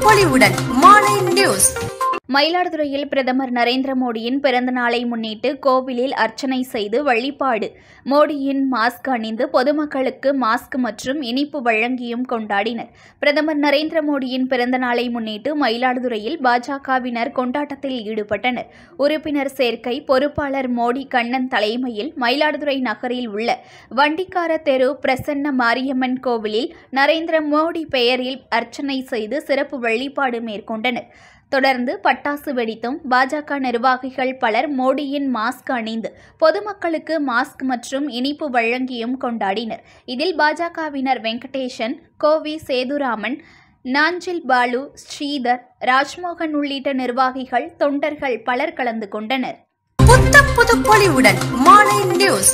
பொலிவுடன் மாலை நியூஸ். மயிலாடுதுறையில் பிரதமர் நரேந்திர மோடியின் பிறந்த நாளை முன்னிட்டு கோவிலில் அர்ச்சனை செய்து வழிபாடு. மோடியின் மாஸ்க் அணிந்து பொதுமக்களுக்கு மாஸ்க் மற்றும் இனிப்பு வழங்கியும் கொண்டாடினர். பிரதமர் நரேந்திர மோடியின் பிறந்த நாளை முன்னிட்டு மயிலாடுதுறையில் பாஜகவினர் கொண்டாட்டத்தில் ஈடுபட்டனர். உறுப்பினர் சேர்க்கை பொறுப்பாளர் மோடி கண்ணன் தலைமையில் மயிலாடுதுறை நகரில் உள்ள வண்டிக்கார தெரு பிரசன்ன மாரியம்மன் கோவிலில் நரேந்திர மோடி பெயரில் அர்ச்சனை செய்து சிறப்பு வழிபாடு மேற்கொண்டனர். தொடர்ந்து பட்டாசு வெடித்தும் பாஜக நிர்வாகிகள் பலர் மோடியின் மாஸ்க் அணிந்து பொதுமக்களுக்கு மாஸ்க் மற்றும் இனிப்பு வழங்கியும் கொண்டாடினர். இதில் பாஜகவினர் வெங்கடேசன், கோவி சேதுராமன், நாஞ்சில் பாலு, ஸ்ரீதர், ராஜ்மோகன் உள்ளிட்ட நிர்வாகிகள், தொண்டர்கள் பலர் கலந்து கொண்டனர். புது பொலிவுடன் மாலை நியூஸ்.